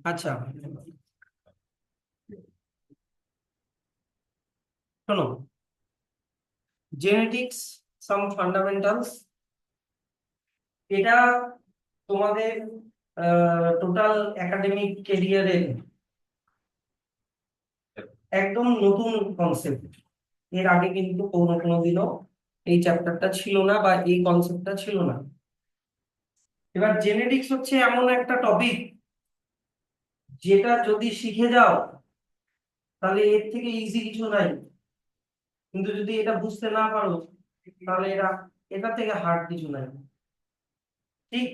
আচ্ছা, শোনো, জেনেটিক্স সাম ফান্ডামেন্টালস, এটা তোমাদের টোটাল একাডেমিক ক্যারিয়ারে একদম নতুন কনসেপ্ট। এর আগে কিন্তু কোনোদিনও এই চ্যাপ্টারটা ছিল না বা এই কনসেপ্টটা ছিল না। এবার জেনেটিক্স হচ্ছে এমন একটা টপিক যেটা যদি শিখে যাও তাহলে এর থেকে ইজি কিছু নাই, কিন্তু যদি এটা বুঝতে না পারো তাহলে এটা থেকে হার্ড কিছু নাই। ঠিক।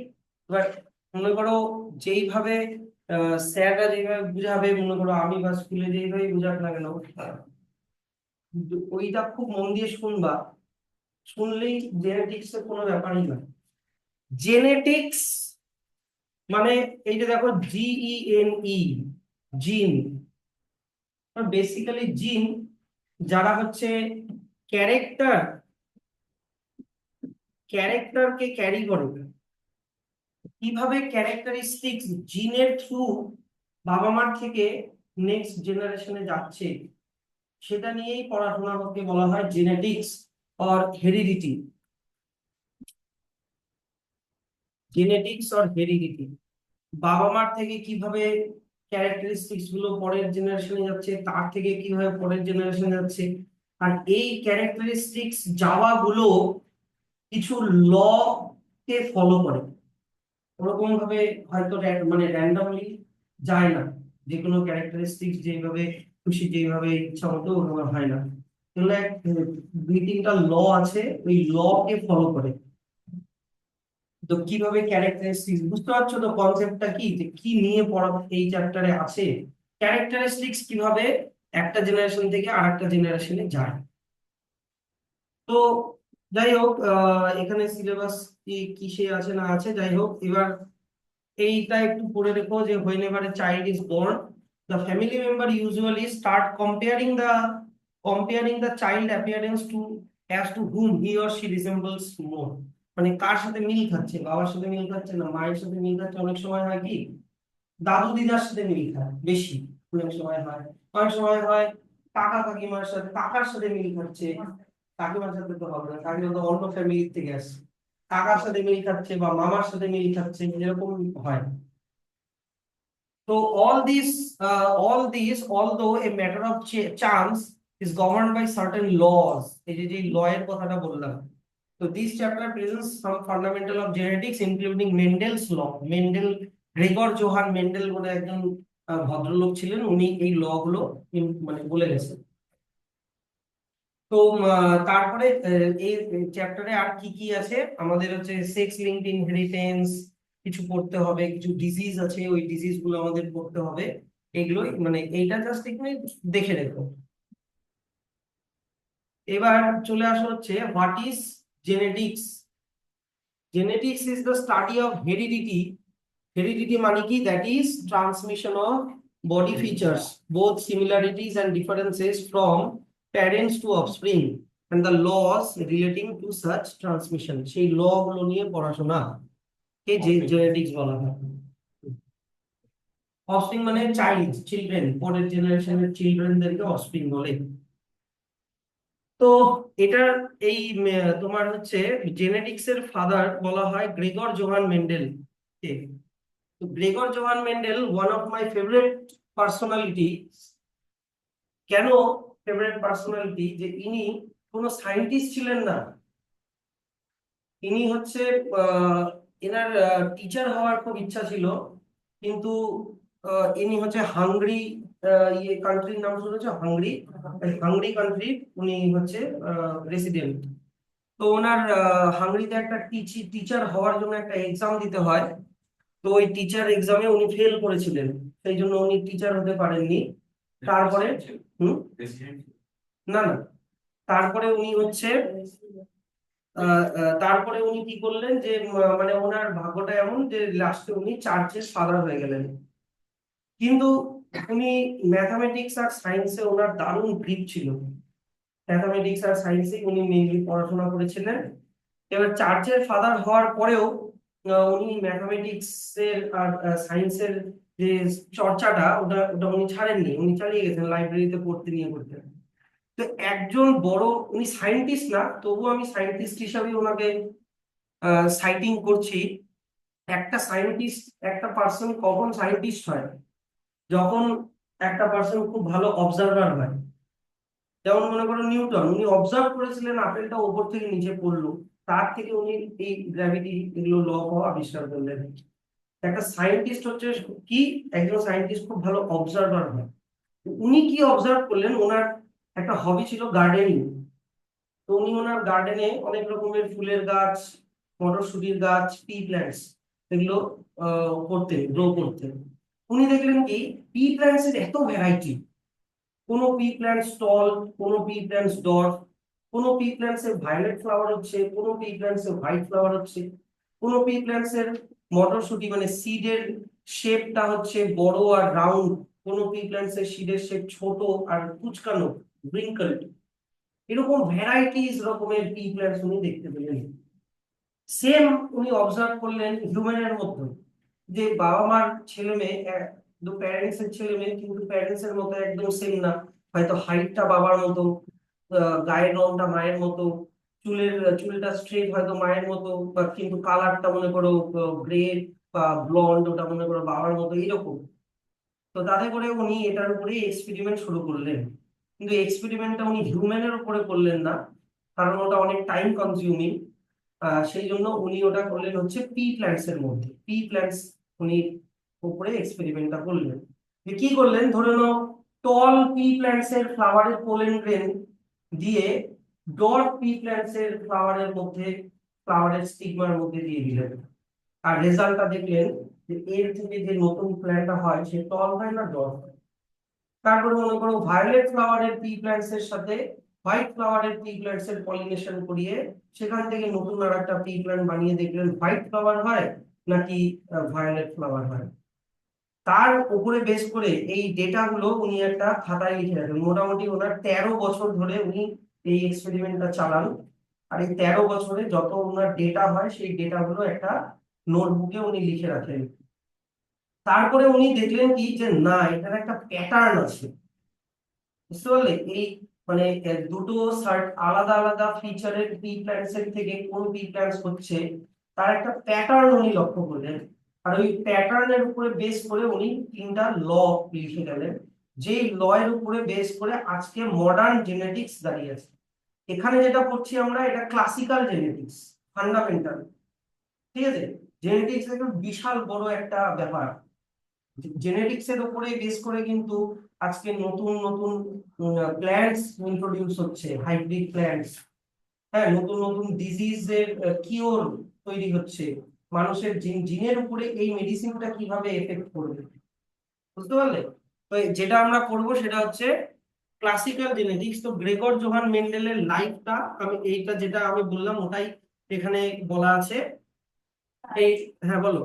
এবার মনে করো যেইভাবে স্যাররা যেভাবে বুঝাবে, মনে করো আমি বা স্কুলে যেইভাবে বুঝাক না কেন, ওইটা খুব মন দিয়ে শুনবা, শুনলেই জেনেটিক্স এর কোনো ব্যাপারই না। জেনেটিক্স মানে এই যে দেখো GENE, জিন, বেসিক্যালি জিন যারা হচ্ছে ক্যারেক্টার ক্যারেক্টারকে ক্যারি করে, কিভাবে ক্যারেক্টারিস্টিক্স জিনের থ্রু বাবা মার থেকে নেক্সট জেনারেশনে যাচ্ছে, সেটা নিয়েই পড়াশোনা করতে বলা হয় genetics or heredity. Genetics or heredity, বাবা মার থেকে কিভাবে ক্যারেক্টারিস্টিক্স গুলো পরের জেনারেশনে যাচ্ছে, তার থেকে কিভাবে পরের জেনারেশনে যাচ্ছে। আর এই ক্যারেক্টারিস্টিক্স যাওয়াগুলো কিছু ল কে ফলো করে, ওরকম ভাবে হয়তো মানে র্যান্ডমলি যায় না। যে কোনো ক্যারেক্টারিস্টিক্স যেভাবে খুশি যেভাবে ইচ্ছা মতো ওরকম হয় না। এগুলো দুই তিনটা ল আছে, ওই ল কে ফলো করে। তো কিভাবে ক্যারেক্টারিস্টিক্স, বুঝতে পারছো তো কনসেপ্টটা কি, যে কি নিয়ে পড়া এই চ্যাপ্টারে আছে, ক্যারেক্টারিস্টিক্স কিভাবে একটা জেনারেশন থেকে আরেকটা জেনারেশনে যায়। তো যাই হোক, এখানে সিলেবাস কি কিসে আছে না আছে, যাই হোক এবার এইটা একটু পড়ে রেখো যে whenever a child is born, the family member usually start comparing the child appearance to as to whom he or she resembles more। মানে কার সাথে মিল খাচ্ছে, বাবার সাথে মিল খাচ্ছে না মায়ের সাথে মিল খাচ্ছে, অনেক সময় হয় কি দাদু দিদার সাথে মিল খায় বেশি, অনেক সময় হয়, অনেক সময় হয় কাকা কাকিমার সাথে, কাকার সাথে মিল খাচ্ছে, কাকিমার সাথে তো হবে না, কাকিমা তো অন্য ফ্যামিলি থেকে আসছে, কাকার সাথে মিল খাচ্ছে বা মামার সাথে মিল খাচ্ছে, এরকম হয়। So all these, although a matter of chance, is governed by certain laws। এই যে ল এর কথাটা বললাম। So this chapter presents some fundamental of genetics, including Mendel's law। Mendel, Gregor Johann Mendel বলে একজন ভদ্রলোক ছিলেন, উনি এই ল গুলো মানে বলে গেছেন। তো তারপরে এই চ্যাপ্টারে আর কি কি আছে, আমাদের হচ্ছে সেক্স লিঙ্কড ইনহেরিটেন্স কিছু পড়তে হবে, কিছু ডিজিজ আছে ওই ডিজিজ গুলো আমাদের পড়তে হবে। এগুলোই মানে এইটা জাস্ট একটু দেখে রেখো। এবার চলে আসা হচ্ছে what is genetics. Genetics is the study of heredity. Heredity মানে কি, that is transmission of body features, both similarities and differences from parents to offspring and the laws relating to such transmission। সেই ল গুলো নিয়ে পড়াশোনা কে genetics বলা হয়। Offspring মানে child, children, পরের জেনারেশনের চিলড্রেনদেরকে অফস্প্রিং বলে। তো এটার এই তোমার হচ্ছে জেনেটিক্স এর ফাদার বলা হয় গ্রেগর জোহান মেন্ডেল কে। তো Gregor Johann Mendel one of my favourite personality. কেন ফেভারিট পার্সোনালিটি, যে ইনি কোনো সায়েন্টিস্ট ছিলেন না, ইনি হচ্ছে আহ, এনার টিচার হওয়ার খুব ইচ্ছা ছিল, কিন্তু ইনি হচ্ছে হাঙ্গরি, ইয়ে কান্ট্রির নাম শুনেছো হাঙ্গরি, হাঙ্গরি কান্ট্রি উনি হচ্ছে রেসিডেন্ট। তো ওনার হাঙ্গরিতে একটা টিচার হওয়ার জন্য একটা এক্সাম দিতে হয়। তো ওই টিচার এক্সামে উনি ফেল করেছিলেন, সেই জন্য উনি টিচার হতে পারেননি। তারপরে হুম, না না, তারপরে উনি হচ্ছে তারপরে উনি কি করলেন যে মানে ওনার ভাগ্যটা এমন যে লাস্টে উনি চার্চের ফাদার হয়ে গেলেন। কিন্তু উনি ম্যাথামেটিক্স আর সায়েন্সে ওনার দারুণ গ্রিপ ছিল, ম্যাথামেটিক্স আর সায়েন্সে উনি মেইনলি পড়াশোনা করেছিলেন। এবার চার্চের ফাদার হওয়ার পরেও উনি ম্যাথামেটিক্স এর আর সায়েন্সের যে চর্চাটা ওটা ওটা উনি ছাড়েননি, উনি চালিয়ে গেছেন লাইব্রেরিতে পড়তে নিয়ে পড়তে। তো একজন বড়, উনি সায়েন্টিস্ট না, তবু আমি সায়েন্টিস্ট হিসাবে ওনাকে সাইটিং করছি। একটা সায়েন্টিস্ট, একটা পার্সন কখন সায়েন্টিস্ট হয়? যখন একটা পার্সন খুব ভালো অবজারভার হয়। যেমন মনে করো নিউটন, উনি অবজার্ভ করেছিলেন আপেলটা ওপর থেকে নিচে পড়লো, তার থেকে উনি এই গ্র্যাভিটি এগুলো ল আবিষ্কার করলেন। একটা সায়েন্টিস্ট হচ্ছে কি, একজন সায়েন্টিস্ট খুব ভালো অবজারভার হয়। উনি কি অবজার্ভ করলেন, ওনার একটা হবি ছিল গার্ডেনিং। তো উনি ওনার গার্ডেনে অনেক রকমের ফুলের গাছ, মটরশুটির গাছ, পি প্ল্যান্টস, এগুলো করতেন, গ্রো করতেন। উনি দেখলেন কি পি প্ল্যান্টস এর এত ভ্যারাইটি, কোনো পি প্ল্যান্টস টল, কোনো পি প্ল্যান্টস ডট, কোনো পি প্ল্যান্টস এর ভায়োলেট ফ্লাওয়ার হচ্ছে, কোনো পি প্ল্যান্টস এর হোয়াইট ফ্লাওয়ার হচ্ছে, কোনো পি প্ল্যান্টস এর মটরশুটি মানে সিডের শেপটা হচ্ছে বড় আর রাউন্ড, কোনো পি প্ল্যান্টস এর সিডের শেপ ছোট আর কুচকানো, ব্রিঙ্কলড। এরকম ভ্যারাইটিস রকমের পি প্ল্যান্টস উনি দেখতে পেলেন। সেম উনি অবজার্ভ করলেন হিউম্যানের মধ্যে, যে বাবা মার ছেলে মেয়ে, দু প্যারেন্টস এর ছেলে মেয়ে, কিন্তু প্যারেন্টস এর মতো একদম সেম না। হয়তো হাইটটা বাবার মতো, গায়ের রংটা মায়ের মতো, চুলটা স্ট্রেট হয়তো মায়ের মতো, বা কিন্তু কালারটা মনে করো গ্রে বা ব্লন্ড, ওটা মনে করো বাবার মতো, এরকম। তো তাতে করে উনি এটার উপরে এক্সপেরিমেন্ট শুরু করলেন। কিন্তু এক্সপেরিমেন্টটা উনি হিউম্যানের উপরে করলেন না, কারণ ওটা অনেক টাইম কনজিউমিং। সেই জন্য উনি ওটা করলেন হচ্ছে পি প্ল্যান্টস এর মধ্যে, পি প্ল্যান্টস উনি উপরে এক্সপেরিমেন্টটা করলেন। যে কি করলেন, ধরে নাও টল পি প্ল্যান্টস এর ফ্লাওয়ারের পোলেন গ্রেন দিয়ে ডট পি প্ল্যান্টস এর ফ্লাওয়ারের মধ্যে, ফ্লাওয়ারের স্টিগমার মধ্যে দিয়ে দিলেন। আর রেজাল্টটা দেখলেন যে এর থেকে যে নতুন প্ল্যান্টটা হয় সে টল হয় না ডট হয়। তারপরে মনে করো ভায়োলেট ফ্লাওয়ারের পি প্ল্যান্টস এর সাথে হোয়াইট ফ্লাওয়ারের পি প্ল্যান্টস এর পলিনেশন করিয়ে সেখান থেকে নতুন আর একটা পি প্ল্যান্ট বানিয়ে দেখলেন হোয়াইট ফ্লাওয়ার হয় নাকি ভায়োলেট ফ্লাওয়ার হয়। তার উপরে বেস করে এই ডেটা গুলো উনি একটা খাতায় লিখে রাখেন। মোটামুটি ওনার 13 বছর ধরে উনি এই এক্সপেরিমেন্টটা চালান। আর এই 13 বছরে যত ওনার ডেটা হয় সেই ডেটা গুলো একটা নোটবুকে উনি লিখে রাখেন। তারপরে উনি দেখলেন কি যে না, এটার একটা প্যাটার্ন আছে। বুঝতে পারলে? এই মানে দুটো আলাদা আলাদা ফিচারের পি প্ল্যান্টস এর থেকে কোন পি প্ল্যান্টস হচ্ছে তার একটা প্যাটার্ন উনি লক্ষ্য করলেন। আর ওই প্যাটার্নের উপরে বেস করে উনি 3টা ল লিখে গেলেন, যেই ল এর উপরে বেস করে আজকে মডার্ন জেনেটিক্স দাঁড়িয়ে আছে। এখানে যেটা পড়ছি আমরা, এটা ক্লাসিক্যাল জেনেটিক্স, ফান্ডামেন্টাল। ঠিক আছে? জেনেটিক্স একটা বিশাল বড় একটা ব্যাপার। জেনেটিক্স এর উপরে বেস করে কিন্তু আজকে নতুন নতুন প্ল্যান্টস ইন্ট্রোডিউস হচ্ছে, হাইব্রিড প্ল্যান্টস। হ্যাঁ, নতুন নতুন ডিজিজের কিওর তৈরি হচ্ছে। মানুষের জিনের উপরে এই মেডিসিনটা কিভাবে এফেক্ট করবে, বুঝতে পারলে? তো যেটা আমরা করব সেটা হচ্ছে ক্লাসিক্যাল জেনেটিক্স। তো গ্রেগর জোহান মেন্ডেলের লাইফটা, আমি এইটা যেটা আমি বললাম ওটাই এখানে বলা আছে। এই, হ্যাঁ বলো।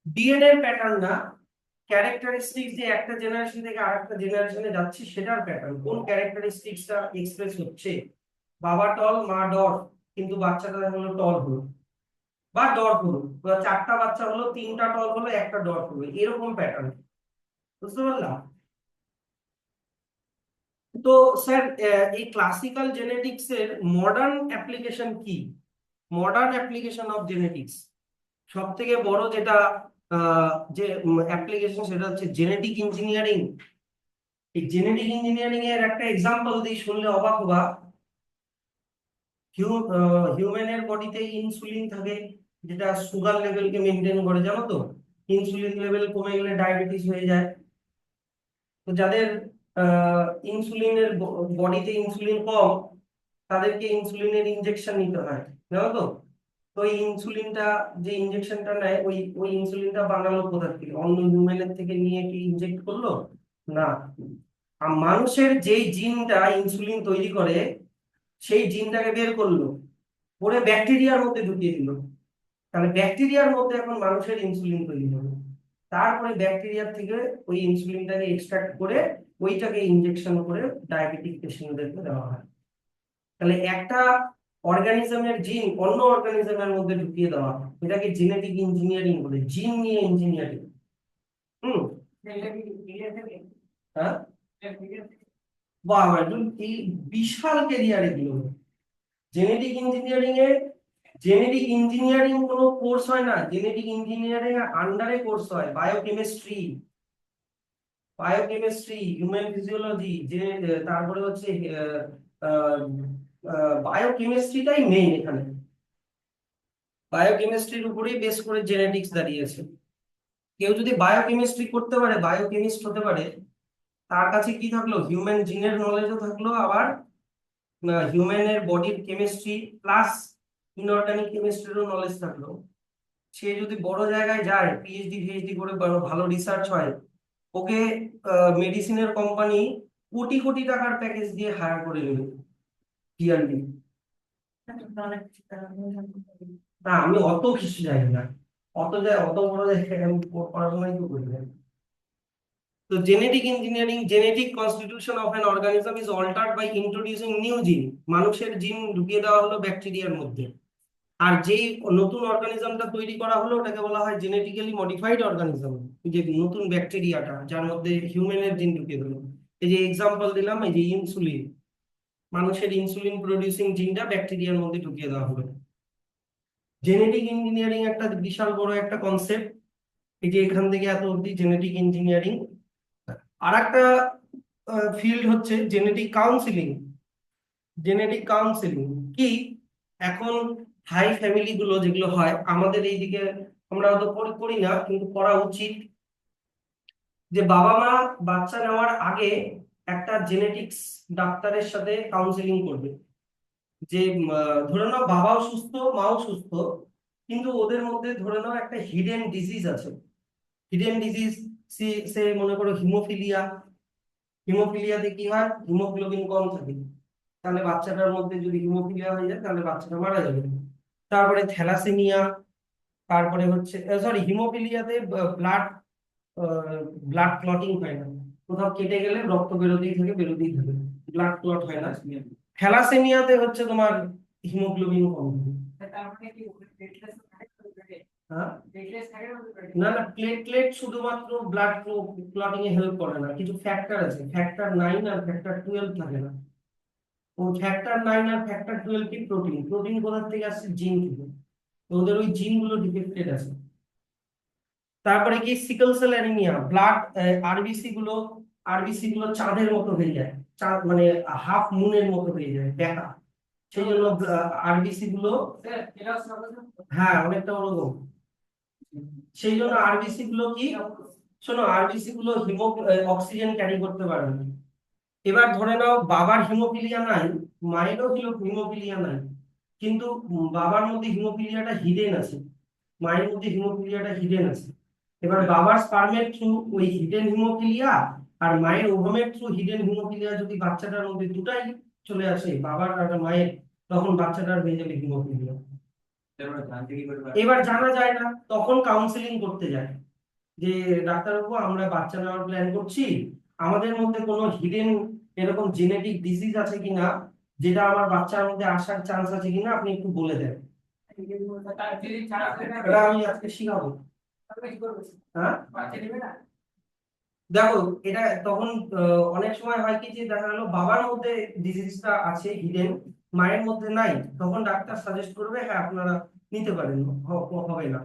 ডিএনএ এর প্যাটার্ন না, ক্যারেক্টারিস্টিক্স যে একটা জেনারেশন থেকে আরেকটা জেনারেশনে যাচ্ছে সেটার প্যাটার্ন, কোন ক্যারেক্টারিস্টিক্সটা এক্সপ্রেস হচ্ছে। বাবা টল মা ডট, কিন্তু বাচ্চাটা হলো টল হলো বা ডট হলো, বা 4টা বাচ্চা হলো, 3টা টল হলো, একটা ডট হলো, এরকম প্যাটার্ন। বুঝতে পারলাম? তো স্যার, এই ক্লাসিক্যাল জেনেটিক্স এর মডার্ন অ্যাপ্লিকেশন কি? মডার্ন অ্যাপ্লিকেশন অফ জেনেটিক্স সব থেকে বড় যেটা যে অ্যাপ্লিকেশন সেটা হচ্ছে জেনেটিক ইঞ্জিনিয়ারিং। এই জেনেটিক ইঞ্জিনিয়ারিং এর একটা এক্সাম্পল দিই, শুনলে অবাক হবা। হিউম্যানের বডিতে ইনসুলিন থাকে, যেটা সুগার লেভেলকে মেনটেন করে, জানো তো? ইনসুলিন লেভেল কমে গেলে ডায়াবেটিস হয়ে যায়। তো যাদের ইনসুলিনের বডিতে ইনসুলিন কম, তাদেরকে ইনসুলিনের ইনজেকশন নিতে হয়, জানো তো? তো এই ইনসুলিনটা, যে ইনজেকশনটা নেয়, ওই ওই ইনসুলিনটা বানালো কোথা থেকে? অন্য হিউম্যানের থেকে নিয়ে কি ইনজেক্ট করলো? না। আর মানুষের যেই জিনটা ইনসুলিন তৈরি করে সেই জিনটাকে বের করলো, করে ব্যাকটেরিয়ার মধ্যে ঢুকিয়ে দিল। তাহলে ব্যাকটেরিয়ার মধ্যে এখন মানুষের ইনসুলিন তৈরি হবে। তারপরে ব্যাকটেরিয়ার থেকে ওই ইনসুলিনটাকে এক্সট্রাক্ট করে ওইটাকে ইনজেকশন করে ডায়াবেটিক পেশেন্টদেরকে দেওয়া হয়। তাহলে একটা অর্গানিজমের জিন অন্য অর্গানিজমের মধ্যে ঢুকিয়ে দেওয়া, এটাকে জেনেটিক ইঞ্জিনিয়ারিং বলে, জিন নিয়ে ইঞ্জিনিয়ারিং। হুম। হ্যাঁ, বাহ, একদম এই বিশাল কেরিয়ার এগুলো। জেনেটিক ইঞ্জিনিয়ারিং এ, জেনেটিক ইঞ্জিনিয়ারিং কোনো কোর্স হয় না, জেনেটিক ইঞ্জিনিয়ারিং এর আন্ডারে কোর্স হয় বায়োকেমিস্ট্রি, বায়োকেমিস্ট্রি, হিউম্যান ফিজিওলজি, যে তারপরে হচ্ছে বায়োকেমিস্ট্রিটাই মেইন এখানে। বায়োকেমিস্ট্রির উপরেই বেস করে জেনেটিক্স দাঁড়িয়েছে। কেউ যদি বায়োকেমিস্ট্রি করতে পারে, বায়োকেমিস্ট হতে পারে, তার কাছে কি থাকলো, হিউম্যান জিনের নলেজও থাকলো, আবার হিউম্যানের বডির কেমিস্ট্রি প্লাস ইনঅর্গানিক কেমিস্ট্রিরও নলেজ থাকলো। সে যদি বড় জায়গায় যায়, পিএইচডি ফিএইচডি করে ভালো রিসার্চ হয়, ওকে মেডিসিনের কোম্পানি কোটি কোটি টাকার প্যাকেজ দিয়ে হায়ার করে নেবে ইয়ারলি। না, আমি অত কিছু জানি না, অত বড় জায়গায় আমি পড়াশোনাই তো করি না। তো genetic engineering, genetic constitution of an organism is altered by introducing new gene. মানুষের জিন ঢুকিয়ে দেওয়া হলো ব্যাকটেরিয়ার মধ্যে, আর যেই নতুন অর্গানিজমটা তৈরি করা হলো ওটাকে বলা হয় জেনেটিক্যালি মডিফাইড অর্গানিজম। যে নতুন ব্যাকটেরিয়াটা যার মধ্যে হিউম্যানের জিন ঢুকিয়ে দিল, এই যে এক্সাম্পল দিলাম, এই যে ইনসুলিন, মানুষের ইনসুলিন প্রডিউসিং জিনটা ব্যাকটেরিয়ার মধ্যে ঢুকিয়ে দেওয়া হলো। জেনেটিক ইঞ্জিনিয়ারিং একটা বিশাল বড় একটা কনসেপ্ট, এই যে এখান থেকে এত অব্দি জেনেটিক ইঞ্জিনিয়ারিং। আর একটা ফিল্ড হচ্ছে জেনেটিক কাউন্সিলিং। জেনেটিক কাউন্সিলিং কি, এখন হাই ফ্যামিলি গুলো যেগুলো হয় আমাদের এইদিকে, আমরা অত করি করি না কিন্তু করা উচিত, যে বাবা মা বাচ্চা নেওয়ার আগে একটা জেনেটিক্স ডাক্তারের সাথে কাউন্সিলিং করবে। যে ধরে নাও বাবাও সুস্থ মাও সুস্থ, কিন্তু ওদের মধ্যে ধরে নাও একটা হিডেন ডিজিজ আছে। হিডেন ডিজিজ, সে মনে করো হিমোফিলিয়া। হিমোফিলিয়াতে কি হয়, হিমোগ্লোবিন কম থাকে, তাহলে বাচ্চাটার মধ্যে যদি হিমোফিলিয়া হয়ে যায় তাহলে বাচ্চাটা মারা যাবে। তারপরে থ্যালাসেমিয়া, তারপরে হচ্ছে সরি, হিমোফিলিয়াতে ব্লাড ব্লাড ক্লটিং হয় না, কোথাও কেটে গেলে রক্ত বেরোতেই থাকে বেরোতেই থাকে, ব্লাড ক্লট হয় না। থ্যালাসেমিয়াতে হচ্ছে তোমার হিমোগ্লোবিন কম থাকে। হ্যাঁ, না না, প্লেটলেট শুধুমাত্র ব্লাড ক্লটিং এ হেল্প করে না, কিছু ফ্যাক্টর আছে, ফ্যাক্টর 9 আর ফ্যাক্টর 12 থাকে না। ও ফ্যাক্টর 9 আর ফ্যাক্টর 12 কি, প্রোটিন, প্রোটিন কোথা থেকে আসছে, জিন থেকে। তো ওদের ওই জিন গুলো ডিফেক্টেড আছে। তারপরে কি সিকল সেল অ্যানিমিয়া, ব্লাড আরবিসি গুলো চাঁদের মতো হয়ে যায়, চাঁদ মানে হাফ মুনের মতো হয়ে যায় দেখা, সেই জন্য আরবিসি গুলো, হ্যাঁ অনেকটা ওরকম। সেই জন্য আরবিসি গুলো কি, শোনো, আরবিসি গুলো অক্সিজেন ক্যারি করতে পারে না। এবার ধরে নাও বাবার হিমোফিলিয়া নাই, মায়েরও হিমোফিলিয়া নাই, কিন্তু বাবার মধ্যে হিমোফিলিয়াটা হিডেন আছে, মায়ের মধ্যে হিমোফিলিয়াটা হিডেন আছে। এবার বাবার স্পার্মের থ্রু ওই হিডেন হিমোফিলিয়া আর মায়ের ওভামের থ্রু হিডেন হিমোফিলিয়া যদি বাচ্চাটার মধ্যে দুটাই চলে আসে, বাবার আর মায়ের, তখন বাচ্চাটার হয়ে যাবে হিমোফিলিয়া। এবার জানা যায় না, তখন কাউন্সিলিং করতে যায় যে ডাক্তারবাবু আমরা বাচ্চা নেওয়ার প্ল্যান করছি, আমাদের মধ্যে কোনো হিডেন এরকম জেনেটিক ডিজিজ আছে কিনা, যেটা আমার বাচ্চার মধ্যে আসার চান্স আছে কিনা, আপনি একটু বলে দেন। এটা আমি আজকে শিখাবো। হ্যাঁ, দেখো, এটা তখন অনেক সময় হয় কি, যে দেখা গেলো বাবার মধ্যে ডিজিজটা আছে হিডেন, মায়ের মধ্যে নাই, তখন ডাক্তার সাজেস্ট করবে হ্যাঁ আপনারা নিতে পারেন, হবে না।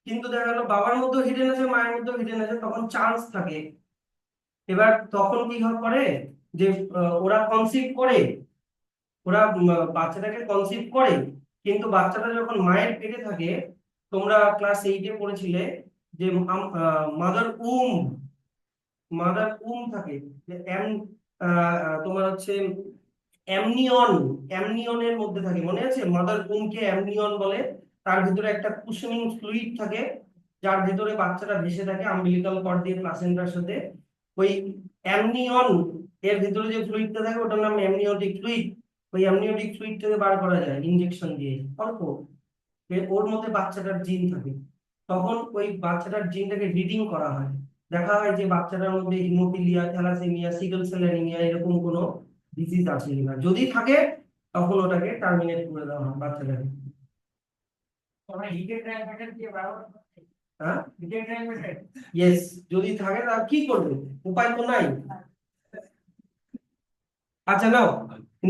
কিন্তু দেখা গেলো বাবার মধ্যেও হিডেন আছে মায়ের মধ্যেও হিডেন আছে, তখন চান্স থাকে। এবার তখন কি করে, যে ওরা কনসিভ করে, ওরা বাচ্চাটাকে কনসিভ করে, কিন্তু বাচ্চাটা যখন মায়ের পেটে থাকে, তোমরা ক্লাস 8-এ পড়েছিলে যে মাদার উম থাকে, যে তোমার হচ্ছে অ্যামনিয়ন, অ্যামনিয়নের মধ্যে থাকে, মনে আছে, মাদার উমকে অ্যামনিয়ন বলে। তার ভিতরে একটা কুশনিং ফ্লুইড থাকে, যার ভিতরে বাচ্চাটা ভেসে থাকে আম্বিলিকাল কর্ড দিয়ে প্লাসেন্টার সাথে। ওই অ্যামনিয়ন এর ভিতরে যে ফ্লুইডটা থাকে ওটার নাম অ্যামনিওটিক ফ্লুইড। ওই অ্যামনিওটিক ফ্লুইডটাকে বার করা যায় ইনজেকশন দিয়ে, অল্প। ওর মধ্যে বাচ্চাটার জিন থাকে, তখন ওই বাচ্চাটার জিনটাকে রিডিং করা হয়, দেখা হয় যে বাচ্চাটার মধ্যে haemophilia, thalassaemia, sickle cell anaemia এরকম কোনো ডিজিজ আছে কিনা, যদি থাকে তখন ওটাকে টার্মিনেট করে দেওয়া হয় বাচ্চাটাকে। হ্যাঁ, ইয়েস, যদি থাকে তাহলে কি করবে, উপায় তো নাই। আচ্ছা নাও,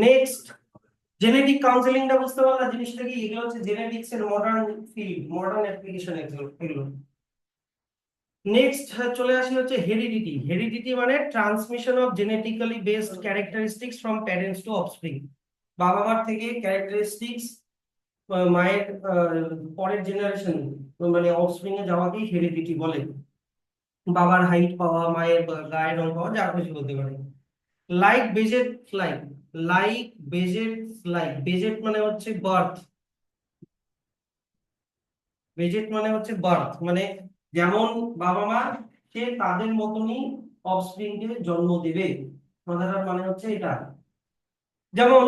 নেক্সট, জেনেটিক কাউন্সেলিংটা বুঝতে পারলা জিনিসটা কি? এগুলো হচ্ছে জেনেটিক্স এর মডার্ন ফিল্ড, মডার্ন অ্যাপ্লিকেশন এগুলো। নেক্সট চলে আসি হচ্ছে হেরিডিটি। হেরিডিটি মানে transmission of genetically based characteristics from parents to offspring. বাবা মার থেকে ক্যারেক্টারিস্টিক্স মায়ের পরের জেনারেশন মানে অফস্প্রিং এ যাওয়াকেই হেরিডিটি বলে। বাবার হাইট পাওয়া, মায়ের গায়ের রং পাওয়া, যা খুশি বলতে পারে। লাইক বেজেট লাইক, লাইক বেজেট লাইক, বেজেট মানে হচ্ছে বার্থ, বেজেট মানে হচ্ছে বার্থ মানে যেমন বাবা মা, সে তাদের মতনই অফস্প্রিং কে জন্ম দেবে, কথাটার মানে হচ্ছে এটা। যেমন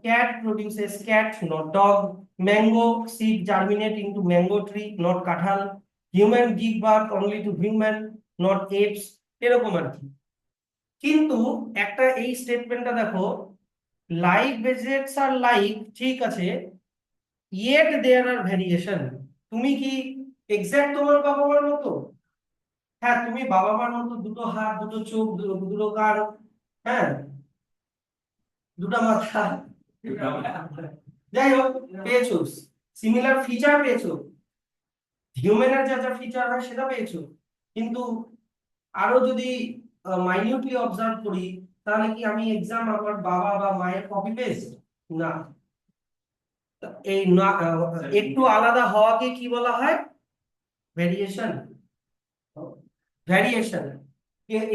cat produces cat not dog, mango seed germinate into mango tree not কাঁঠাল, human give birth only to human not apes, এরকম আর কি। কিন্তু একটা এই স্টেটমেন্টটা দেখো, লাইক বেজেটস আর লাইক, ঠিক আছে, ইয়েট দেয়ার আর ভ্যারিয়েশন। তুমি কি এক্সাক্ট তোমার বাবা মার মতো? হ্যাঁ, তুমি বাবা মার মতো দুটো হাত, দুটো চোখ, দুটো কান, হ্যাঁ, দুটো মাথা, যাই হোক, পেয়েছো, সিমিলার ফিচার পেয়েছো, হিউম্যানের যা যা ফিচার হয় সেটা পেয়েছো। কিন্তু আরো যদি মাইনিউটলি অবজার্ভ করি, তাহলে কি আমি এক্সাম আমার বাবা বা মায়ের কপি পেস্ট? না। এই একটু আলাদা হওয়াকে কি বলা হয়? ভেরিয়েশন। ভ্যারিয়েশন।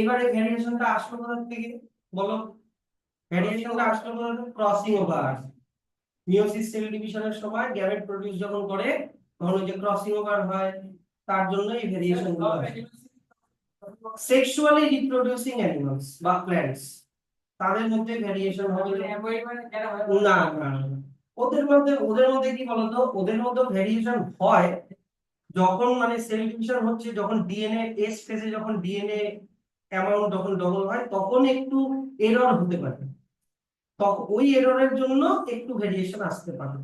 এবারে ভ্যারিয়েশনটা আসলো কোথা থেকে বলো? ভ্যারিয়েশনটা আসলো কোথা থেকে? Crossing over. মিয়োসিস সেল ডিভিশনের সময় গ্যামেট প্রোডিউস যখন করে, তখন ওই যে ক্রসিং ওভার হয়, তার জন্য এই ভেরিয়েশন গুলো হয়। সেক্সুয়ালি রিপ্রোডিউসিং অ্যানিমালস বা প্ল্যান্টস, তাদের মধ্যে ভেরিয়েশন হবে না। না, ওদের মধ্যে কি বলতো, ওদের মধ্যে ভেরিয়েশন হয় যখন মানে সেল ডিভিশন হচ্ছে, যখন ডিএনএ এস ফেজে, যখন ডিএনএ অ্যামাউন্ট যখন ডবল হয়, তখন একটু এরর হতে পারে, তখন ওই এররের জন্য একটু ভেরিয়েশন আসতে পারে।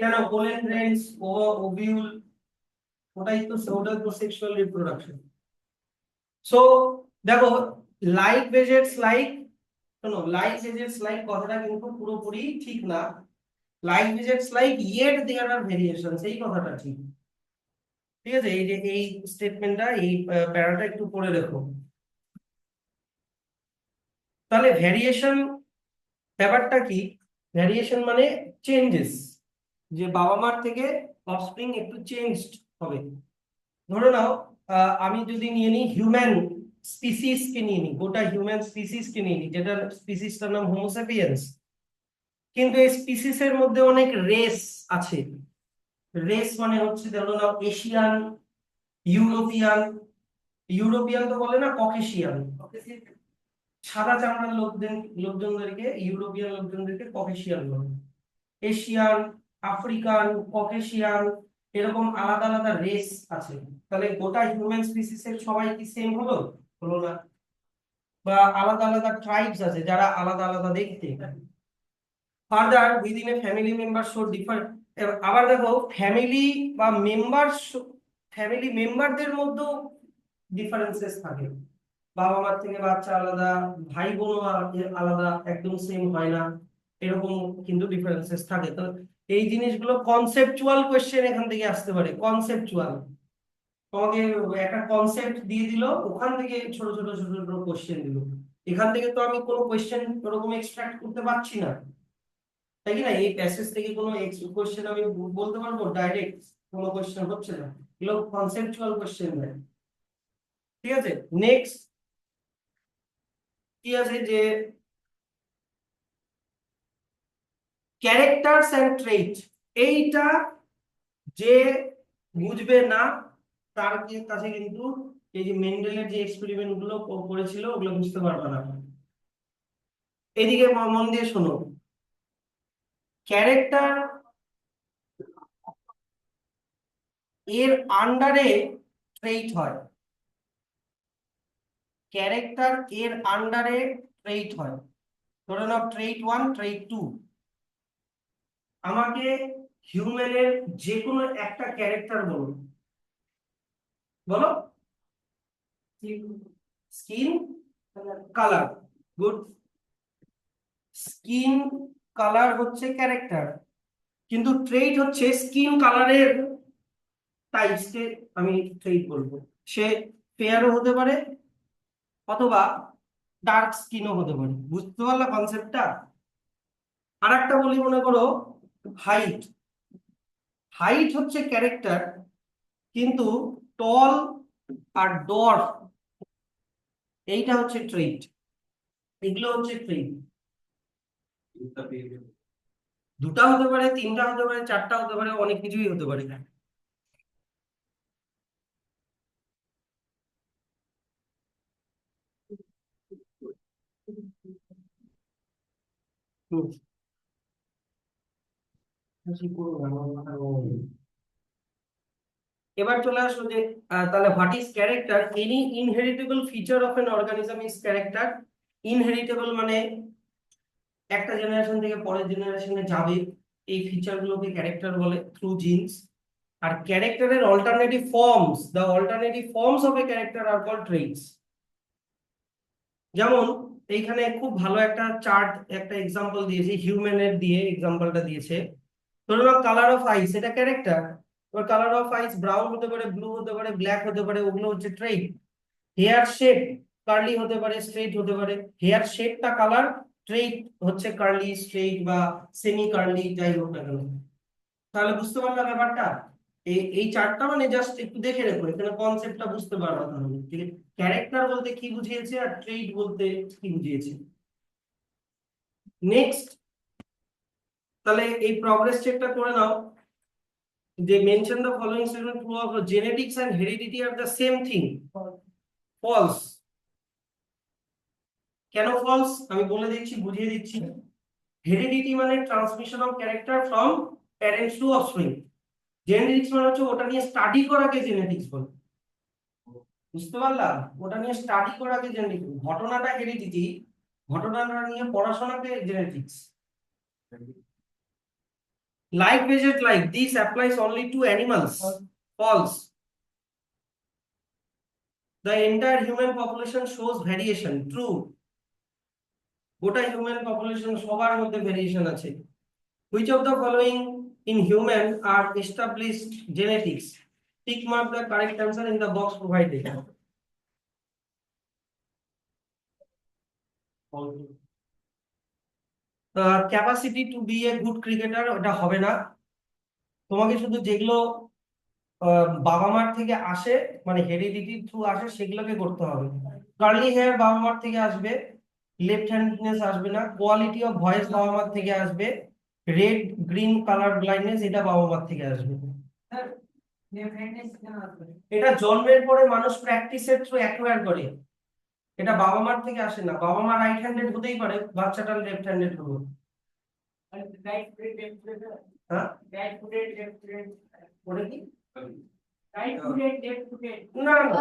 কেন পোলেন গ্রেইনস ও ওভিউল, ওটাই তো সেক্সুয়াল রিপ্রোডাকশন। সো দেখো, লাইক বেজেটস লাইক, শোনো, লাইক বেজেটস লাইক কথাটা কিন্তু পুরোপুরি ঠিক না। লাইক বেজেটস লাইক ইয়েট দেয়ার আর ভেরিয়েশন, সেই কথাটা ঠিক। ঠিক আছে, এই যে এই স্টেটমেন্টটা, এই প্যারাটা একটু পড়ে দেখো। তাহলে ভ্যারিয়েশন ব্যাপারটা কি? ভ্যারিয়েশন মানে চেঞ্জেস, যে বাবা মার থেকে অফস্প্রিং একটু চেঞ্জড হবে। ধরে নাও, আমি যদি নিয়ে নিই হিউম্যান স্পিসিস কে নিয়ে নিই, গোটা হিউম্যান স্পিসিস কে নিয়ে নিই, যেটা স্পিসিসটার নাম হোমোসাপিয়েন্স। কিন্তু এই স্পিসিস এর মধ্যে অনেক রেস আছে। রেস মানে হচ্ছে ধরো নাও এশিয়ান, ইউরোপিয়ান, ইউরোপিয়ান তো বলে না, ককেশিয়ান, সাদা চামড়ার লোকজনদেরকে, ইউরোপিয়ান লোকজনদেরকে ককেশিয়ান বলে। এশিয়ান, আফ্রিকান, ককেশিয়ান, এরকম আলাদা আলাদা রেস আছে। তাহলে গোটা হিউম্যান স্পিসিস এর সবাই কি সেম হলো? হলো না। বা আলাদা আলাদা ট্রাইবস আছে যারা আলাদা আলাদা দেখতে। Further within a family member show differ. আবার দেখো, ফ্যামিলি বা মেম্বার, ফ্যামিলি মেম্বারদের মধ্যেও ডিফারেন্সেস থাকে। বাবা মার থেকে বাচ্চা আলাদা, ভাই বোনও আলাদা, একদম সেম হয় না, এরকম কিন্তু ডিফারেন্সেস থাকে। তো এই জিনিসগুলো কনসেপচুয়াল কোশ্চেন এখান থেকে আসতে পারে। কনসেপচুয়াল, তোমাকে একটা কনসেপ্ট দিয়ে দিল, ওখান থেকে ছোট ছোট ছোট ছোট কোশ্চেন দিল। এখান থেকে তো আমি কোনো কোশ্চেন ওরকম এক্সট্রাক্ট করতে পারছি না, তাই কি না? এই প্যাসেজ থেকে কোনো কোশ্চেন আমি বলতে পারবো ডাইরেক্ট? কোনো কোশ্চেন হচ্ছে না, এগুলো কনসেপচুয়াল কোশ্চেন দেয়। ঠিক আছে, নেক্সট কি আছে যে ক্যারেক্টারস এন্ড ট্রেট, এইটা যে বুঝবে না, তার কাছে কিন্তু এই যে মেন্ডেলের যে এক্সপেরিমেন্ট গুলো করেছিল, ওগুলো বুঝতে পারবে না। এদিকে মন দিয়ে শোনো, ক্যারেক্টার এর আন্ডারে ট্রেট হয়, ক্যারেক্টার এর আন্ডারে ট্রেট হয়। ধরে নাও ট্রেট 1 ট্রেট 2। আমাকে হিউম্যানের যে কোনো একটা ক্যারেক্টার বলো, বলো। Skin colour, good. Skin colour হচ্ছে ক্যারেক্টার, কিন্তু ট্রেট হচ্ছে স্কিন কালারের টাইপসকে আমি ট্রেট বলবো। সে ফেয়ারও হতে পারে অথবা ডার্ক স্কিনও হতে পারে। বুঝতে পারলা কনসেপ্টটা? আর একটা বলি, মনে করো হাইট। হাইট হচ্ছে ক্যারেক্টার, কিন্তু টল আর ডর্ফ এইটা হচ্ছে ট্রেট। এগুলো হচ্ছে ট্রেট। দুটা হতে পারে, তিনটা হতে পারে, চারটা হতে পারে, অনেক কিছুই হতে পারে। হুম। এবার চলে আসো যে তাহলে what is character? Any inheritable feature of an organism is character. Inheritable মানে একটা জেনারেশন থেকে পরের জেনারেশনে যাবে, এই ফিচার গুলোকে ক্যারেক্টার বলে, থ্রু জিনস। আর ক্যারেক্টারের alternative forms, the alternative forms of a character are called traits. যেমন এইখানে খুব ভালো একটা চার্ট, একটা এক্সাম্পল দিয়েছে, হিউম্যানের দিয়ে এক্সাম্পলটা দিয়েছে। ধরো না কালার অফ আইস, এটা ক্যারেক্টার। এবার কালার অফ আইস ব্রাউন হতে পারে, ব্লু হতে পারে, ব্ল্যাক হতে পারে, ওগুলো হচ্ছে ট্রেট। হেয়ার শেপ কার্লি হতে পারে, স্ট্রেট হতে পারে। হেয়ার শেপটা কালার, স্ট্রেট হচ্ছে কার্লি, স্ট্রেট বা সেমি কার্লি, যাই হোক না কেন। তাহলে বুঝতে পারলাম ব্যাপারটা? এই এই চারটা মানে জাস্ট একটু দেখে রেখো, এখানে কনসেপ্টটা বুঝতে পারবা তাহলে। ঠিক আছে, ক্যারেক্টার বলতে কি বুঝিয়েছে আর ট্রেট বলতে কি বুঝিয়েছে। নেক্সট, তাহলে এই প্রগ্রেস চেকটা করে নাও। যে mention the following statement, true of genetics and heredity are the same thing. False. কেন ফলস আমি বলে দিচ্ছি, বুঝিয়ে দিচ্ছি। হেরিডিটি মানে transmission of character from parents to offspring. Genetics মানে হচ্ছে ওটা নিয়ে স্টাডি করাকে জেনেটিক্স বলে। বুঝতে পারলাম? ওটা নিয়ে স্টাডি করাকে জেনেটিক্স, ঘটনাটা হেরিডিটি, ঘটনাটা নিয়ে পড়াশোনাকে genetics. Like veget like, this applies only to animals. False. The entire human population shows variation. True. গোটা হিউম্যান পপুলেশন সবার মধ্যে ভেরিয়েশন আছে। Which of the following in human are established genetics? Tick mark the correct answer in the box provided. Capacity to be a good cricketer, এটা হবে না। তোমাকে শুধু যেগুলো বাবা মার থেকে আসে, মানে হেরিডিটি থ্রু আসে, সেগুলোকে করতে হবে। কার্লি হেয়ার বাবা মার থেকে আসবে, লেফট হ্যান্ডনেস আসবে না, কোয়ালিটি অফ ভয়েস বাবা মার থেকে আসবে, রেড গ্রিন কালার ব্লাইন্ডনেস এটা বাবা মার থেকে আসবে। এটা জন্মের পরে মানুষ প্র্যাকটিসের থ্রু অ্যাকোয়ার করে, এটা বাবা মার থেকে আসে না। বাবা মা রাইট হ্যান্ডেড হতেই পারে, বাচ্চাটা লেফট হ্যান্ডেড হলো। হ্যাঁ, ওটা কি? না না,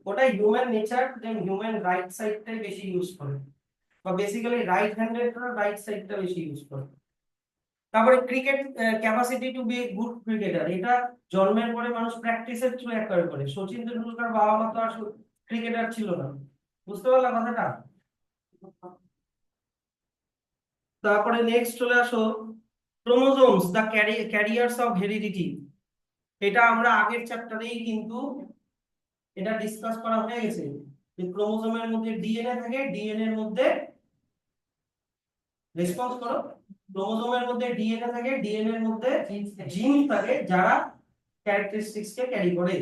ওটা হিউম্যান নেচার, যে হিউম্যান রাইট সাইডটাই বেশি ইউজ করে, বা বেসিক্যালি রাইট হ্যান্ডেডরা রাইট সাইডটা বেশি ইউজ করে। তারপরে cricket, capacity to be good cricketer, এটা জন্মের পরে মানুষ প্র্যাকটিসের থ্রু অ্যাকোয়ার করে। সচিন তেন্ডুলকার বাবা মা তো আর ক্রিকেটার ছিল না। বুঝতে পারলাম কথাটা? তারপরে নেক্সট চলে আসো, chromosomes the carriers of heredity. এটা আমরা আগের চ্যাপ্টারেই কিন্তু এটা ডিসকাস করা হয়ে গেছে, যে ক্রোমোজোমের মধ্যে ডিএনএ থাকে, ডিএনএ এর মধ্যে, রেসপন্স করো, ক্রোমোজোমের মধ্যে ডিএনএ থাকে, ডিএনএ এর মধ্যে জিন থাকে যারা ক্যারেক্টারিস্টিক্স কে ক্যারি করে।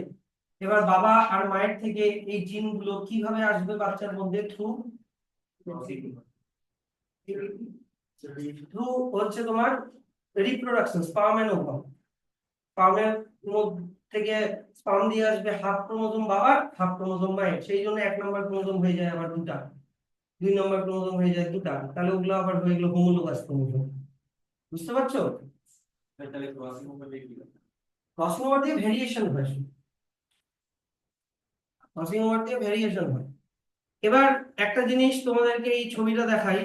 এবার বাবা আর মায়ের থেকে এই জিন গুলো কিভাবে আসবে বাচ্চার মধ্যে? থ্রু থ্রু হচ্ছে তোমার রিপ্রোডাকশন, স্পার্ম এন্ড ওভাম। স্পার্মের থেকে স্পার্ম দিয়ে আসবে হাফ ক্রোমোজোম বাবার, হাফ ক্রোমোজোম মায়ের, সেই জন্য এক নম্বর ক্রোমোজোম হয়ে যায় আবার দুটা, দুই নম্বর ক্রোমোজোম হয়ে যায় দুটা, তাহলে ওগুলো আবার হয়ে গেল হোমোলোগাস ক্রোমোজোম। বুঝতে পারছো? ক্রসিং ওভার দিয়ে ভেরিয়েশন হয়, ক্রসিং ওভার দিয়ে ভেরিয়েশন হয়। এবার একটা জিনিস তোমাদেরকে এই ছবিটা দেখাই।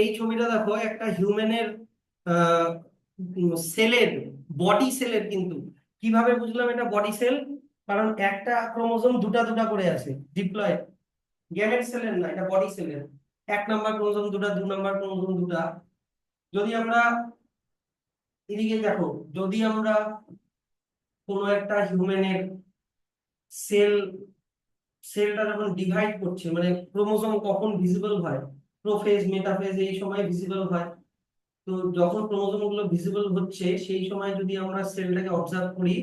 এই ছবিটা দেখো একটা হিউম্যানের সেলের, বডি সেলের, কিন্তু কিভাবে বুঝলাম এটা বডি সেল? কারণ একটা ক্রোমোজোম দুটা দুটা করে আছে ডিপ্লয়েড, গ্যামেট সেলের না, এটা বডি সেলের। এক নাম্বার ক্রোমোজোম দুটা, দু নাম্বার ক্রোমোজোম দুটা। যদি আমরা এদিকে দেখো, যদি আমরা কোনো একটা হিউম্যানের সেল, সেলটা যখন ডিভাইড করছে, মানে ক্রোমোজোম কখন ভিজিবল হয়, প্রোফেজ মেটাফেজ এই সময় ভিজিবল হয়। তো যখন ক্রোমোজোম গুলো ভিজিবল হচ্ছে সেই সময় যদি আমরা সেলটাকে অবজার্ভ করি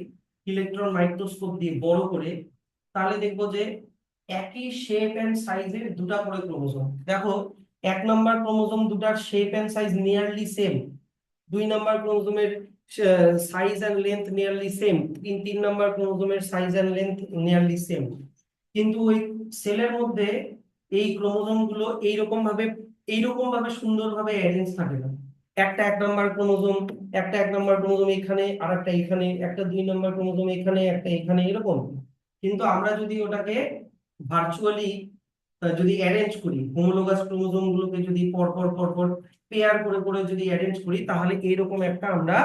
ইলেকট্রন মাইক্রোস্কোপ দিয়ে বড় করে, তাহলে দেখবো যে একই শেপ এন্ড সাইজের দুটা করে ক্রোমোজোম। দেখো, এক নাম্বার ক্রোমোজোম দুটার shape and size nearly same, দুই নাম্বার ক্রোমোজোমের size and length nearly same, তিন নাম্বার ক্রোমোজোমের size and length nearly same. কিন্তু ওই সেলের মধ্যে এই ক্রোমোজোম গুলো এইরকম ভাবে সুন্দরভাবে অ্যারেঞ্জ থাকে না। একটা এক নম্বর ক্রোমোজোম, একটা এক নম্বর ক্রোমোজোম এখানে, আর একটা এখানে, একটা দুই নম্বর ক্রোমোজোম এখানে, একটা এখানে, এরকম। কিন্তু আমরা যদি ওটাকে ভার্চুয়ালি যদি অ্যারেঞ্জ করি, হোমোলোগাস ক্রোমোজোম গুলোকে যদি পর পর পর পর পেয়ার করে করে যদি অ্যারেঞ্জ করি, তাহলে এইরকম একটা আমরা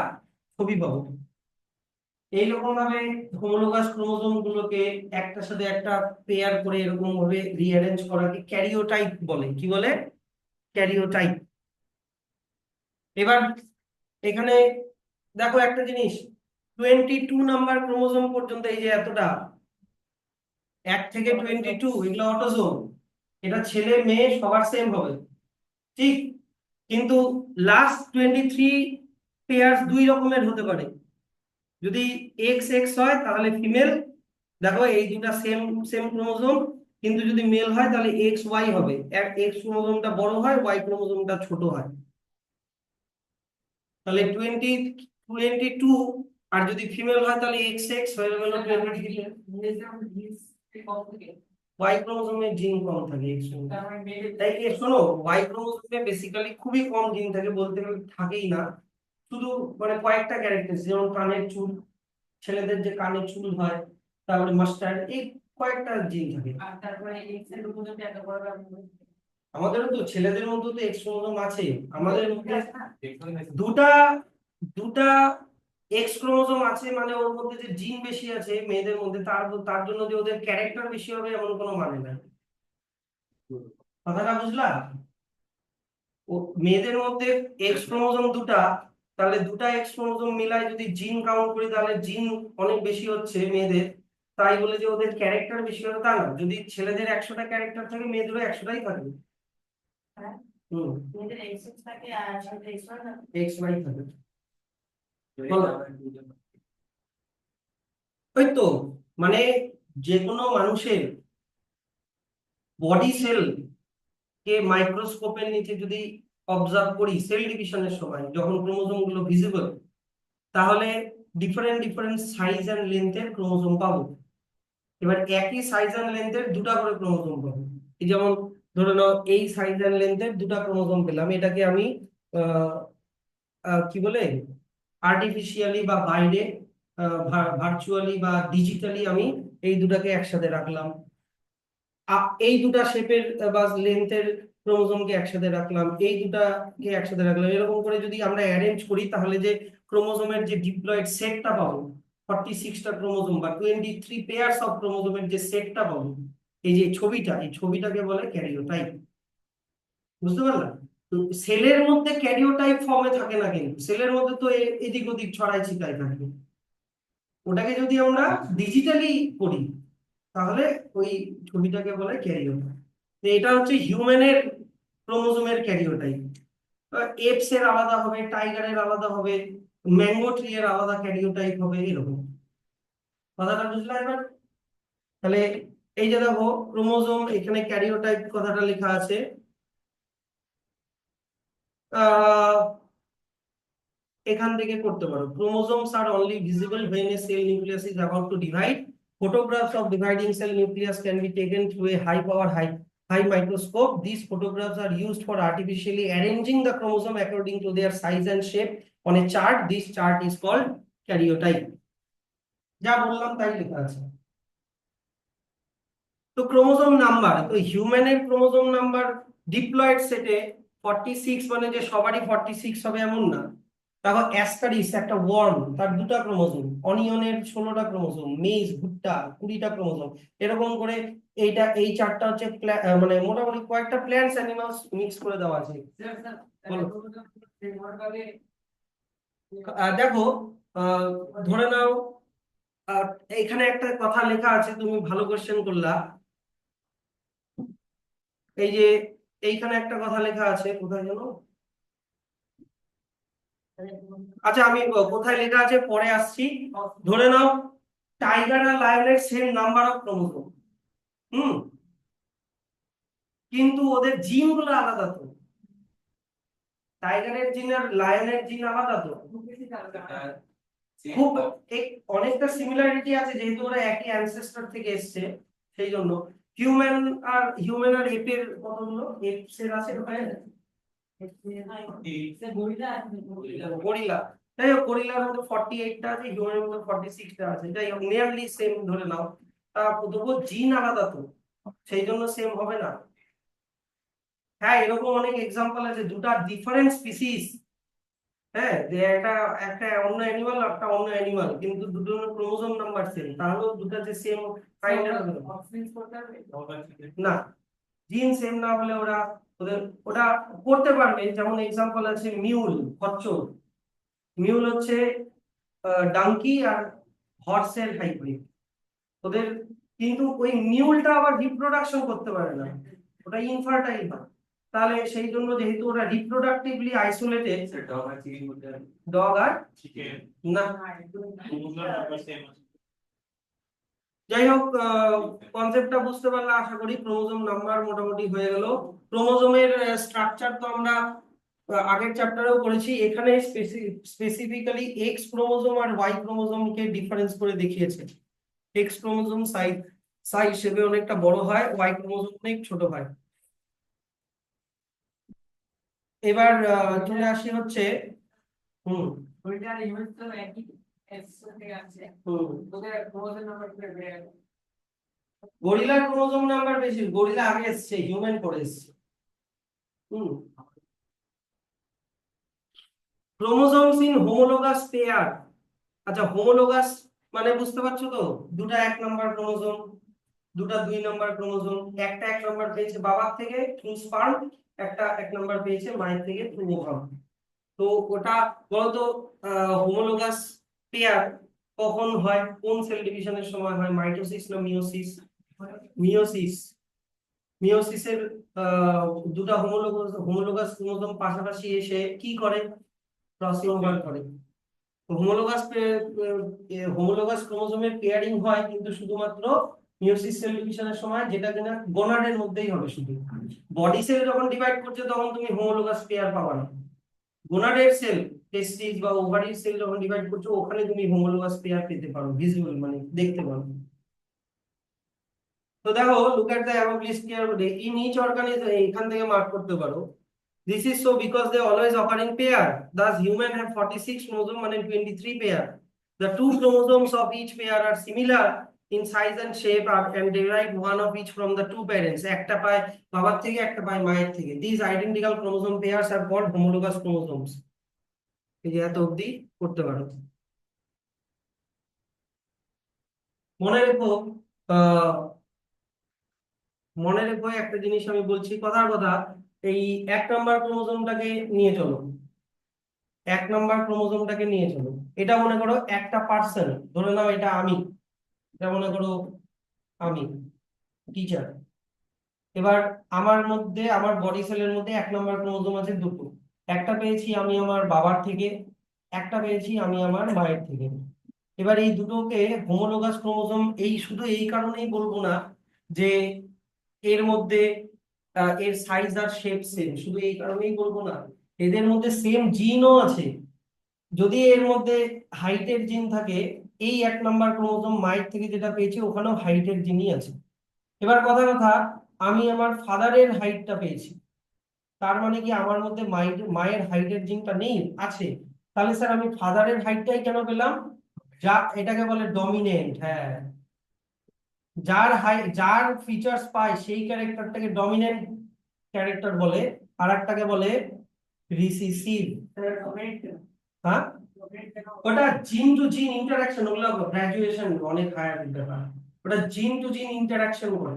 ছবি পাবো। এইরকম ভাবে হোমোলোগাস ক্রোমোজোম গুলোকে একটার সাথে একটা পেয়ার করে এরকম ভাবে রিঅ্যারেঞ্জ করাকে ক্যারিওটাইপ বলে। কি বলে? ক্যারিওটাইপ। এবার এখানে দেখো একটা জিনিস, 22 নাম্বার ক্রোমোজোম পর্যন্ত, এই যে এতটা, 1 থেকে 22 এগুলো অটোজোম। এটা ছেলে মেয়ে সবার সেম হবে, ঠিক। কিন্তু লাস্ট 23 পেয়ার্স দুই রকমের হতে পারে। যদি এক্স এক্স হয় তাহলে ফিমেল, দেখো এই দুটা সেম সেম ক্রোমোজোম। কিন্তু যদি মেল হয় তাহলে এক্স ওয়াই হবে, এক এক্স ক্রোমোজোমটা বড় হয়, ওয়াই ক্রোমোজোমটা ছোট হয়। তাহলে 22, আর যদি ফিমেল হয় তাহলে এক্স এক্স হয়ে গেল 23। ওয়াই ক্রোমোজোমে জিন কম থাকে এক্স ক্রোমোজোমে। তাই শোনো, ওয়াই ক্রোমোজোমে বেসিক্যালি খুবই কম জিন থাকে, বলতে গেলে থাকেই না। শুধু মানে কয়েকটা ক্যারেক্টার, যেমন কানের চুল, ছেলেদের যে কানে চুল হয়, তারপরে মাস্টার্ড, এই কয়েকটা জিন থাকে। আর তারপরে এক্স এর উপর যদি এত বড় আমাদেরও তো ছেলেদের মধ্যে তো এক্স ক্রোমোজোম আছে। আমাদের মধ্যে দুটা দুটা এক্স ক্রোমোজোম আছে, মানে ওর মধ্যে যে জিন বেশি আছে মেয়েদের মধ্যে, তার তার জন্য যে ওদের ক্যারেক্টার বেশি হবে এমন কোনো মানে নাই। কথাটা বুঝলা? ও মেয়েদের মধ্যে এক্স ক্রোমোজোম দুটা, তাহলে দুটা এক্স ক্রোমোজোম মিলাই যদি জিন কাউন্ট করি তাহলে জিন অনেক বেশি হচ্ছে মেয়েদের। তাই বলে যে ওদের ক্যারেক্টার বেশি হবে তা না। যদি ছেলেদের 100টা ক্যারেক্টার থাকে, মেয়েদেরও 100টাই থাকবে। হুম, এক্স ওয়াই থাকে। বলো। ওই তো, মানে যে কোনো মানুষের বডি সেল কে মাইক্রোস্কোপের নিচে যদি অবজার্ভ করি সেল ডিভিশনের সময়, যখন ক্রোমোজোম গুলো ভিজিবল, তাহলে ডিফারেন্ট ডিফারেন্ট সাইজ এন্ড লেন্থের ক্রোমোজোম পাবো। এবার একই সাইজ এন্ড লেন্থের দুটা করে ক্রোমোজোম পাবো। এই যেমন ধরে নাও এই সাইজ এন্ড লেন্থের দুটা ক্রোমোজোম পেলাম, এটাকে আমি আহ কি বলে, আর্টিফিশিয়ালি বা বাইরে ভার্চুয়ালি বা ডিজিটালি আমি এই দুটাকে একসাথে রাখলাম। এই দুটা শেপের বা লেন্থের ক্রোমোজোমকে একসাথে রাখলাম, এই দুটাকে একসাথে রাখলাম, এরকম করে যদি আমরা অ্যারেঞ্জ করি, তাহলে যে ক্রোমোজোমের যে ডিপ্লয়েড সেটটা পাবো, 46টা ক্রোমোজোম বা 23 পেয়ার্স অফ ক্রোমোজোমের যে সেটটা পাবো, এই যে ছবিটা, এই ছবিটাকে বলে ক্যারিওটাইপ। বুঝতে পারলাম? তো সেলের মধ্যে ক্যারিওটাইপ ফর্মে থাকে না, কিন্তু সেলের মধ্যে তো এদিক ওদিক ছড়াই ছিটাই থাকে। ওটাকে যদি আমরা ডিজিটালি করি, তাহলে ওই ছবিটাকে বলে ক্যারিওটাইপ। তো এটা হচ্ছে হিউম্যানের ক্রোমোজোমের ক্যারিওটাইপ। এপস এর আলাদা হবে, টাইগারের আলাদা হবে, ম্যাঙ্গো ট্রি এর আলাদা ক্যারিওটাইপ হবে, এরকম। কথাটা বুঝলে এবার? তাহলে এই যে দেখো ক্রোমোজোম, এখানে ক্যারিওটাইপ কথাটা লেখা আছে। আহ এখান থেকে করতে পারো, chromosomes are only visible when a cell nucleus is about to divide. Photographs of dividing cell nucleus can be taken through a high microscope. These photographs are used for artificially arranging the chromosome according to their size and shape on a chart. This chart is called karyotype. যা বললাম তাই লেখা আছে। তো chromosome number, তো হিউম্যানের chromosome number diploid সেটে 46, মানে যে সবারই 46 হবে এমন না। দেখো অ্যাসকারিস একটা ওয়ার্ম, তার 2টা ক্রোমোজোম, অনিয়নের 16টা ক্রোমোজোম, মেজ ভুট্টা 20টা ক্রোমোজোম, এরকম করে এইটা এই চারটা হচ্ছে মানে মোটামুটি কয়েকটা প্ল্যান্টস অ্যানিমালস মিক্স করে দেওয়া আছে। বলো। দেখো, আহ, ধরে নাও, আহ, এখানে একটা কথা লেখা আছে, তুমি ভালো কোশ্চেন করলা। এই যে এইখানে একটা কথা লেখা আছে, কোথায় যেন, আচ্ছা আমি কোথায় লেখা আছে পরে আসছি। ধরে নাও টাইগার আর লায়নের same number of chromosome, hmm, কিন্তু ওদের জিন গুলো আলাদা তো, টাইগারের জিন আর লায়নের জিন আলাদা তো। খুব অনেকটা সিমিলারিটি আছে, যেহেতু ওরা একই অ্যানসেস্টর থেকে এসেছে, সেই জন্য। হিউম্যান আর এপের কতগুলো এপস এর আছে ওখানে, গরিলা, যাই হোক গরিলার মধ্যে 48টা আছে, হিউম্যানের মধ্যে 46টা আছে, যাই হোক নিয়ারলি সেম ধরে নাও। তা তবুও জিন আলাদা তো, সেই জন্য সেম হবে না। হ্যাঁ, এরকম অনেক এক্সাম্পল আছে, দুটা ডিফারেন্ট স্পিসিস, হ্যাঁ, যে একটা একটা অন্য অ্যানিমাল, একটা অন্য অ্যানিমাল, কিন্তু দুটোর ক্রোমোজোম নাম্বার সেম, তাহলেও দুটো যে সেম কাইন্ডের হবে না। জিন সেম না হলে ওরা ওদের ওটা করতে পারবে। যেমন এক্সাম্পল আছে মিউল, খচ্চর। মিউল হচ্ছে ডাঙ্কি আর হর্সের হাইব্রিড ওদের, কিন্তু ওই মিউলটা আবার রিপ্রোডাকশন করতে পারে না, ওটা ইনফার্টাইল হয়। তাহলে সেই জন্য যেহেতু ওরা রিপ্রোডাক্টিভলি আইসোলেটেড, ডগ আর না, যাই হোক কনসেপ্টটা বুঝতে পারলে আশা করি। ক্রোমোজোম নাম্বার মোটামুটি হয়ে গেল। ক্রোমোজোমের স্ট্রাকচার তো আমরা আগের চ্যাপ্টারেও করেছি, এখানে স্পেসিফিক্যালি এক্স ক্রোমোজোম আর ওয়াই ক্রোমোজোমকে ডিফারেন্স করে দেখিয়েছে। এক্স ক্রোমোজোম সাইজ হিসেবে অনেকটা বড় হয়, ওয়াই ক্রোমোজোম অনেক ছোট হয়। এবার চলে আসি হচ্ছে, হুম গরিলার ক্রোমোজোম নাম্বার বেশি, গরিলা আগে এসছে, হিউম্যান পরে এসছে। হুম ক্রোমোজোমস ইন হোমোলোগাস পেয়ার। আচ্ছা হোমোলোগাস মানে বুঝতে পারছো তো, দুটা 1 নম্বর ক্রোমোজোম, দুটা 2 নম্বর ক্রোমোজোম, একটা 1 নম্বর পেয়েছে বাবার থেকে থ্রু স্পার্ম, একটা 1 নম্বর পেয়েছে মায়ের থেকে থ্রু ওভাম। তো ওটা বলতো হোমোলোগাস পেয়ার কখন হয়, কোন সেল ডিভিশনের সময় হয়, মাইটোসিস না মিওসিস? মিওসিস। মিওসিসের আহ, দুটা হোমোলোগাস হোমোলোগাস ক্রোমোজোম পাশাপাশি এসে কি করে, ক্রসিং ওভার করে। হোমোলোগাস হোমোলোগাস ক্রোমোজোমের পেয়ারিং হয় কিন্তু শুধুমাত্র মিওসিস সেল ডিভিশনের সময়, যেটা কিনা গোনাডের মধ্যেই হবে শুধু। বডি সেল যখন ডিভাইড করছে তখন তুমি হোমোলোগাস পেয়ার পাবা না। গোনাডের সেল, টেস্টিস বা ওভারির সেল যখন ডিভাইড করছো ওখানে তুমি হোমোলোগাস পেয়ার পেতে পারো, ভিজিবল মানে দেখতে পারো। তো দেখো, look at the above list carefully, in each organism, এখান থেকে মার্ক করতে পারো। This is so because they always occur in pair. Thus, human have 46 chromosomes and 23 pair. The two chromosomes of each pair are similar in size and shape and derive one of each from the two parents. একটা পায় বাবার থেকে, একটা পায় মায়ের থেকে। These identical chromosome pairs are called homologous chromosomes. এই যে এত অবধি করতে পারো। মনে রেখো, আহ মনে রেখো একটা জিনিস আমি বলছি, কথার কথা, এই 1 নম্বর ক্রোমোজোমটাকে নিয়ে চলো, 1 নম্বর ক্রোমোজোমটাকে নিয়ে চলো। এটা মনে করো একটা পার্সন, ধরে নাও এটা আমি, এটা মনে করো আমি টিচার। এবার আমার মধ্যে, আমার বডি সেলের মধ্যে 1 নম্বর ক্রোমোজোম আছে দুটো, একটা পেয়েছি আমি আমার বাবার থেকে, একটা পেয়েছি আমি আমার মায়ের থেকে। এবার এই দুটোকে হোমোলোগাস ক্রোমোজোম এই শুধু এই কারণেই বলবো না যে এর মধ্যে এর সাইজ আর শেপ সেম, শুধু এই কারণেই বলবো না, এদের মধ্যে সেম জিনও আছে। যদি এর মধ্যে হাইটের জিন থাকে, এই 1 নম্বর ক্রোমোজোম মায়ের থেকে যেটা পেয়েছি ওখানেও হাইটের জিনই আছে। এবার কথা কথা, আমি আমার ফাদারের হাইটটা পেয়েছি, তার মানে কি আমার মধ্যে মায়ের হাইটের জিনটা নেই? আছে। তাহলে স্যার আমি ফাদারের হাইটটাই কেন পেলাম? যা এটাকে বলে ডমিনেন্ট, হ্যাঁ, যার ফিচার্স পায় সেই ক্যারেক্টারটাকে ডমিনেন্ট ক্যারেক্টার বলে, আর একটাকে বলে রিসিসিভ। হ্যাঁ, ওটা জিন টু জিন ইন্টারাকশন, ওগুলো গ্রাজুয়েশন অনেক হায়ার ব্যাপার। ওটা জিন টু জিন ইন্টারাকশন করে,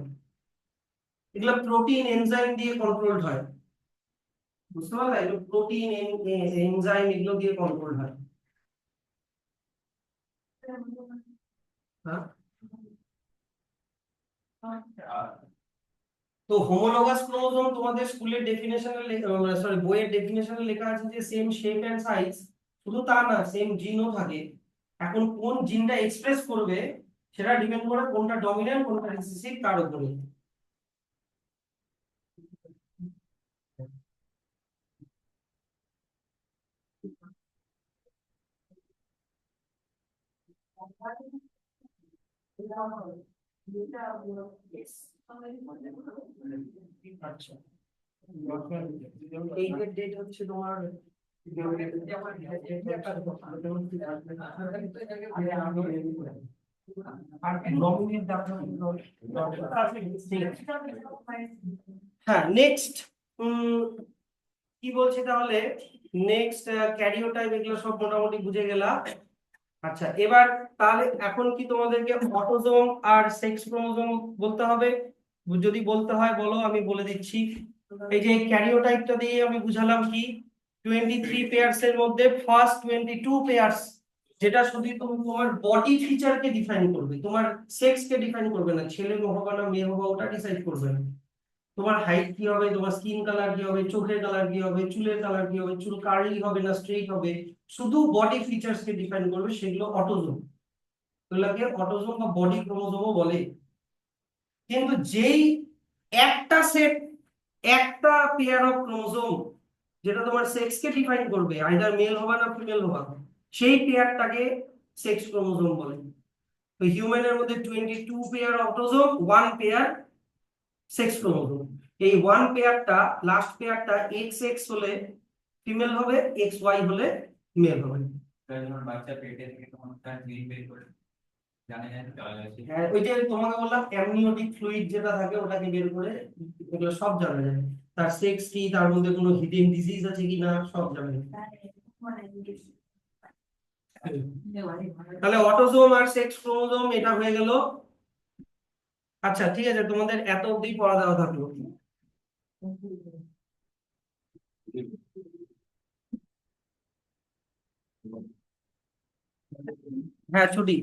এগুলো প্রোটিন এনজাইম দিয়ে কন্ট্রোল হয়। বুঝতে পারলে, এগুলো প্রোটিন এনজাইম এগুলো দিয়ে কন্ট্রোল হয়। হ্যাঁ, তো হোমোলোগাস ক্রোমোসোম তোমাদের স্কুলের ডেফিনেশনে, সরি বইয়ের ডেফিনেশনে লেখা আছে যে সেম শেপ এন্ড সাইজ, শুধু তা না সেম জিনও থাকে। এখন কোন জিনটা এক্সপ্রেস করবে সেটা ডিপেন্ড করে কোনটা ডমিন্যান্ট কোনটা রিসেসিভ তার উপরে। আচ্ছা, এই ডেট হচ্ছে তোমার আর নমিনেট হ্যাঁ নেক্সট কি বলছি তাহলে, নেক্সট ক্যারিওটাইপ এগুলো সব মোটামুটি বুঝে গেলাম। আচ্ছা এবার তাহলে এখন কি তোমাদেরকে অটোজোম আর সেক্স ক্রোমোজোম বলতে হবে? যদি বলতে হয় বলো, আমি বলে দিচ্ছি। এই যে ক্যারিওটাইপটা দিয়ে আমি বুঝালাম কি, 23 পেয়ার্স এর মধ্যে ফার্স্ট 22 পেয়ার্স যেটা শুধু তোমার বডি ফিচারকে ডিফাইন করবে, তোমার সেক্স কে ডিফাইন করবে না, ছেলে হবা না মেয়ে হবা ওটা ডিসাইড করবে না। তোমার হাইট কি হবে, তোমার স্কিন কালার কি হবে, চোখের কালার কি হবে, চুলের কালার কি হবে, চুল কার্লি হবে না স্ট্রেইট হবে, শুধু বডি ফিচার্স কে ডিফাইন করবে, সেগুলো অটোজোম। এগুলোকে অটোজোম বা বডি ক্রোমোজোমও বলে। কিন্তু যেই একটা সেট, একটা পেয়ার অফ ক্রোমোজোম যেটা তোমার সেক্স কে ডিফাইন করবে, আইদার মেল হবা না ফিমেল হবা, সেই পেয়ারটাকে সেক্স ক্রোমোজোম বলে। তো হিউম্যানের মধ্যে 22 pair autosome, 1 pair sex chromosome. এই ওয়ান পেয়ারটা, লাস্ট পেয়ারটা এক্স এক্স হলে ফিমেল হবে, এক্স ওয়াই হলে মেল হবে। বাচ্চা পেটে থেকে তোমার জিন বের করে জানা যায় না, চলে আসে। হ্যাঁ, ওই যে তোমাকে বললাম অ্যামনিওটিক ফ্লুইড যেটা থাকে ওটাকে বের করে এগুলো সব জানা যায়। তার সেক্স কি, তার মধ্যে কোনো হিডেন ডিজিজ আছে কিনা, সব জানা যায়। তাহলে অটোজোম আর সেক্স ক্রোমোজোম এটা হয়ে গেল। আচ্ছা ঠিক আছে, তোমাদের এত অবধি পড়া দেওয়া থাকলো। হ্যাঁ ছুটি।